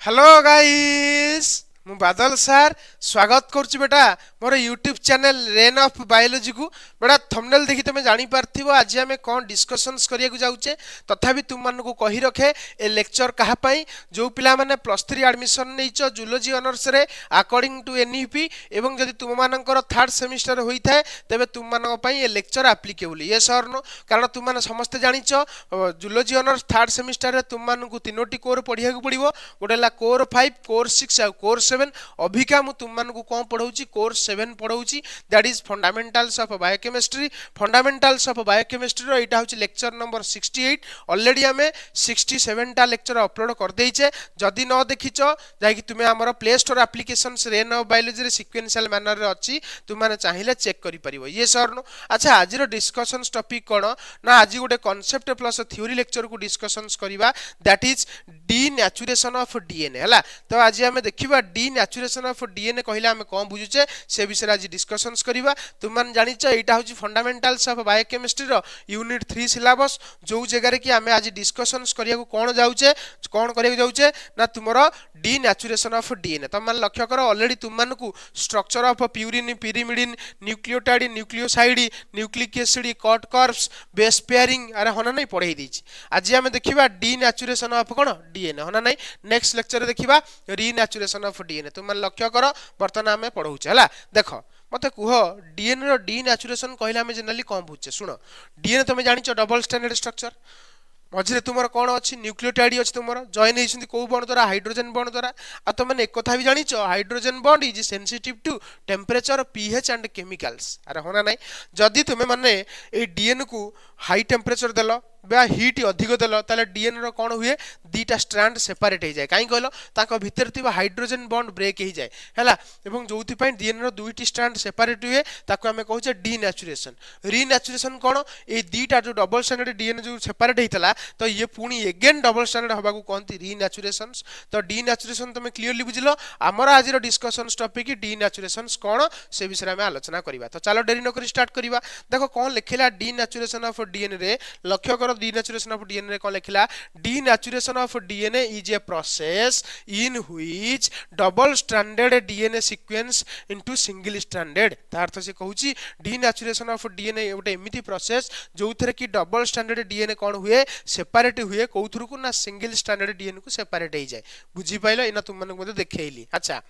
Hello guys मु बादल सार स्वागत करुच्ची बेटा मोर YouTube channel rain of biology को बेटा थंबनेल देखि तुम जानी पारथिबो आज आमे कोन डिस्कशंस करिया को जाउचे तथापि तुम मन को कहि रखे ए लेक्चर कहा पई जो पिला माने +3 एडमिशन नैचो जूलॉजी ऑनर्स रे अकॉर्डिंग टू एनईपी एवं जदि तुम मानकर थर्ड सेमिस्टर होई थाए तबे तुम मान पई ए लेक्चर एप्लीकेबल ये सर नो कारण तुम माने समस्त जानिचो जूलॉजी ऑनर्स थर्ड सेमिस्टर रे तुम मान को तीनोटी कोर पढिया को पड़िबो गोटेला कोर 5 कोर 6 आ कोर 7 अभिका मु तुम मान को कोन पढौची कोर 7 पढौची that is fundamentals of biochemistry fundamentals of biochemistry रो एटा होची लेक्चर नंबर 68 ऑलरेडी हमें 67 टा लेक्चर अपलोड कर देइछे जदि न देखिचो जाय कि तुमे हमर play store applications rain of biology रे सीक्वेंशियल मैनर रे अछि तुम माने चाहिले चेक करि परिबो ये सर नो अच्छा आज रो डिस्कशंस टॉपिक कोन ना आज गोटे कांसेप्ट प्लस थ्योरी लेक्चर को डिस्कशंस करिवा that is denaturation of DNA हला तो आज हमें देखिबा डीनेचुरेशन ऑफ डीएनए कहिला हमें कोन बुझुचे से विषय आज डिस्कशंस करिवा तुम मान जानिचो एटा होची फंडामेंटल्स ऑफ बायोकेमिस्ट्री रो यूनिट 3 सिलेबस जो जगह रे कि हमें आज डिस्कशंस करिया को कोन जाउचे कोन करिया जाउचे ना तुमरो डीनेचुरेशन ऑफ डीएनए तुम मान लक्ष्य करो ऑलरेडी तुम मान को structure of purine pyrimidine nucleotide nucleoside nucleic acid cut curves base pairing अरे होना नहीं पढ़ाई दीची आज हमें देखिबा डीनेचुरेशन ऑफ कोन डीएनए होना नहीं नेक्स्ट लेक्चर रे देखिबा रीनेचुरेशन ऑफ डीएनए तुम मान लक्ष्य करो वर्तमान हमें पढौचे हला देखो मते कुह डीएनए रो डीनेचुरेशन कहला हमें जनरली कोन बुझे सुनो डीएनए तुम जानिचो डबल स्टैंडर्ड स्ट्रक्चर मझे तुम कौन अच्छी न्यूक्लियोटाइड अच्छी तुम जॉइन होती कौ बॉन्ड द्वारा हाइड्रोजन बॉन्ड द्वारा आ तुम एक कथा भी जानिच hydrogen bond is sensitive to temperature pH and chemicals अरे होना नहीं जदि तुम माने ए डीएनए को हाई टेम्परेचर देलो बा हीट अधिक देलो ताले डीएनए रो कोन हुए दीटा स्ट्रैंड सेपरेट हो जाए काई कहलो ताको भीतर थिबा हाइड्रोजन बॉन्ड ब्रेक हो जाए हैला एवं जोथि पई डीएनए रो दुईटी स्ट्रैंड सेपरेट हुए ताको हमें कहूचे डीनेचुरेशन रीनेचुरेशन कोन ए दीटा जो डबल स्टैंडर्ड डीएनए जो सेपरेट हेतला तो ये पुणी अगेन डबल स्टैंडर्ड हबा को कहंती रीनेचुरेशंस तो डीनेचुरेशन तुम क्लियरली बुझिलो हमर आज रो डिस्कशंस टॉपिक डीनेचुरेशंस कोन से विषय में आलोचना करिवा तो चलो देरी न करी स्टार्ट करिवा देखो कोन लिखिला डीनेचुरेशन ऑफ डीएनए रे लक्ष्य करो डीनेचुरेशन ऑफ डीएनए रे कोन लिखिला denaturation of DNA is a process in which double stranded DNA sequence into single stranded ता अर्थ से कहूची डीनेचुरेशन ऑफ डीएनए गोटे एमिति प्रोसेस जो थरे कि डबल स्टैंडर्ड डीएनए कोन हुए सेपरेट हुए कौथुर को ना सिंगल स्टैंडर्ड डीएनए को सेपरेट हो जाए बुझी पाइलो इना तुम मन को देखैली अच्छा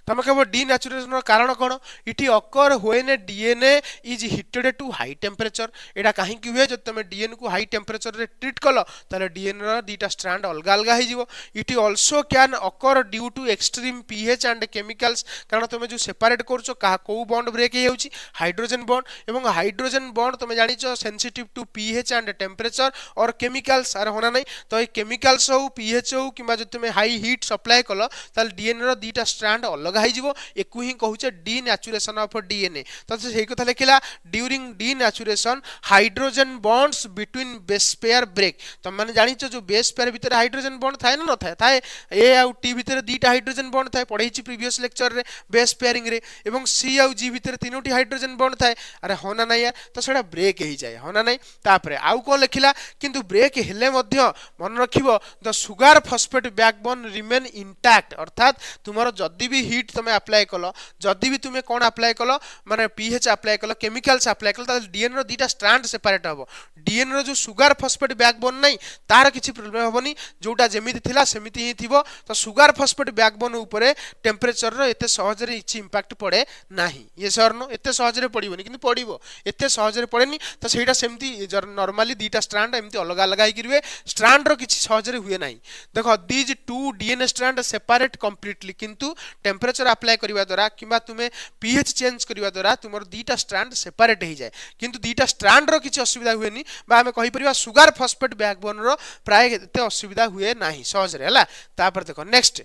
तुम कहबो डीनेचुरेशन कारण कोन it occur when a DNA is heated to high temperature एटा काहे कि हुए जब तुम डीएनए को हाई टेम्परेचर रे ट्रीट कलो ताले डीएनए रो दीटा स्ट्रैंड अलग अलग हो जिवो it also can occur due to extreme pH and chemicals कारण तुम जो सेपरेट करछो का को बॉन्ड ब्रेक हे होची हाइड्रोजन बॉन्ड एवं हाइड्रोजन बॉन्ड तुम जानिचो sensitive to pH and temperature और केमिकल्स अरे होना नहीं तो ये केमिकल्स हो पीएच हो कि जो तुम हाई हीट सप्लाई कल ताल डीएनए रो दीटा स्ट्रैंड अलग हो जिवो एकु ही कहूचे डीनेचुरेशन ऑफ डीएनए तो सेही कथा लिखिला during denaturation hydrogen bonds between base pair break तुम माने जानिचो जो बेस पेयर भीतर हाइड्रोजन बॉन्ड थाए ना न थाए थाए ए आ टी भीतर दीटा हाइड्रोजन बॉन्ड थाए पढाईची प्रीवियस लेक्चर रे बेस पेयरिंग रे एवं सी आ जी भीतर तीनोटी हाइड्रोजन बॉन्ड थाए अरे होना नहीं यार तो सेटा ब्रेक हो जाए होना नहीं तापरे आउ को लिखिला किंतु ब्रेक हेले मध्य मन रखिबो the sugar phosphate backbone remain intact अर्थात तुमरो जदी भी हीट तुम अप्लाई कलो जदी भी तुम कोन अप्लाई कलो माने पीएच अप्लाई कलो केमिकल्स अप्लाई कलो त डीएनए रो दीटा स्ट्रैंड सेपरेट हबो डीएनए रो जो सुगर फॉस्फेट बैकबोन नहीं तार किछि प्रॉब्लम हबनी जोटा जेमिति थिला सेमिति ही थिबो तो सुगर फॉस्फेट बैकबोन ऊपरे टेम्परेचर रो एते सहज रे इछि इंपैक्ट पड़े नाही ये सर नो एते सहज रे पड़िबोनी किंतु पड़िबो एते सहज रे पड़ेनी तो सेटा सेमिति नॉर्मली दीटा स्ट्रैंड एमिति अलग अलग आइ किरवे स्ट्रैंड रो किछि सहज रे हुए नाही देखो these two DNA strand separate completely किंतु टेम्परेचर अप्लाई करबा द्वारा किबा तुमे पीएच चेंज करबा द्वारा तुमर दीटा स्ट्रैंड सेपरेट हो जाए किंतु दीटा स्ट्रैंड रो किछि असुविधा हुएनी बा हमें कहि परिबा सुगर फॉस्फेट बैकबोन रो प्राय एते असुविधा हुए नाही सहज रे हला तापर देखो next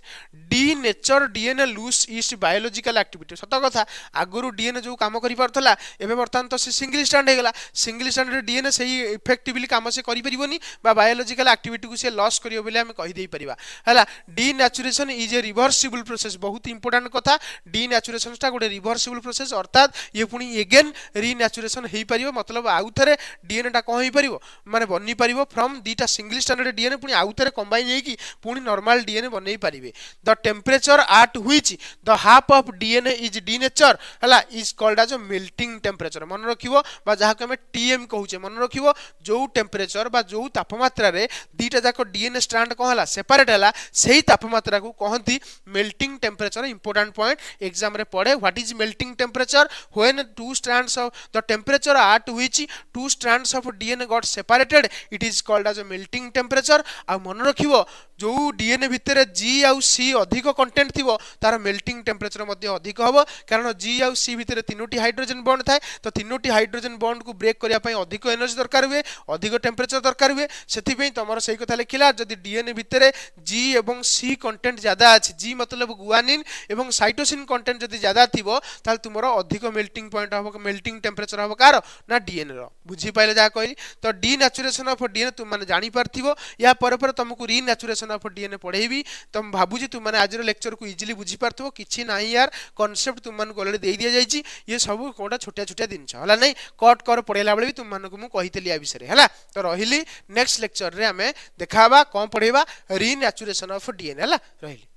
denature DNA lose its biological activity सत कथा आगुरु डीएनए जो काम करि परथला एबे वर्तमान तो सिंगल स्ट्रैंड हे गेला सिंगल स्ट्रैंड डीएनए सही इफेक्टिवली काम से करि परिबोनी बा बायोलॉजिकल एक्टिविटी को से लॉस करियो बोले हमें कहि देई परिबा हला denaturation is a reversible process बहुत इंपोर्टेंट कथा डीनेचुरेशन टा गोटे रिवर्सिबल प्रोसेस अर्थात ये पुणी अगेन रीनेचुरेशन हो पारिबो मतलब आउ थरे डीएनए टा कोन हो पारिबो माने बनि पारिबो फ्रॉम दीटा सिंगल स्टैंडर्ड डीएनए पुणी आउ थरे भितर कंबाइन होगी पुणी नॉर्मल डीएनए बनई पारिबे the temperature at which the half of DNA is denature हला is called as melting temperature मन रखिबो बा जहा को हमें टीएम कहूचे मन रखिबो जो टेम्परेचर बा जो तापमात्रा रे दीटा जाक डीएनए स्ट्रैंड को हला सेपरेट हला सेही तापमात्रा को कहंती melting temperature important point exam रे पड़े what is melting temperature when two strands of the temperature at which two strands of DNA got separated it is called as melting temperature आ मन रखिबो जो डीएनए भितर जी आउ सी अधिक कंटेंट थिबो तार मेल्टिंग टेम्परेचर मध्ये अधिक हबो कारण जी आउ सी भितर तीनोटी हाइड्रोजन बॉन्ड थाए तो तीनोटी हाइड्रोजन बॉन्ड को ब्रेक करिया पई अधिक एनर्जी दरकार हुए अधिक टेम्परेचर दरकार हुए सेथि पई तमरो सही कथा लिखिला जदि डीएनए भितर जी एवं सी कंटेंट ज्यादा अछि जी मतलब गुआनिन एवं साइटोसिन कंटेंट जदि ज्यादा थिबो ताल तुमरो अधिक मेल्टिंग पॉइंट हबो मेल्टिंग टेम्परेचर हबो कार ना डीएनए रो बुझी पाइले जा कहली तो डीनेचुरेशन ऑफ डीएनए तुम माने जानि पारथिबो या पर तुमको रीनेचुरेशन ऑफ डीएनए पढ़ेबी तुम भाबुजी तुम माने आज लेक्चर को इजीली बुझी पारथिबो किछि नाही यार कांसेप्ट तुम मान को ऑलरेडी दे दिया जाईची ये सब कोटा छोटा छोटा दिन हला नहीं कट कर पढ़ेला बेले भी तुम मान को मु कहितली आ विषय हला तो रहिली नेक्स्ट लेक्चर रे हमें देखाबा कोन पढ़ेबा रीनेचुरेशन ऑफ डीएनए हला रहिली।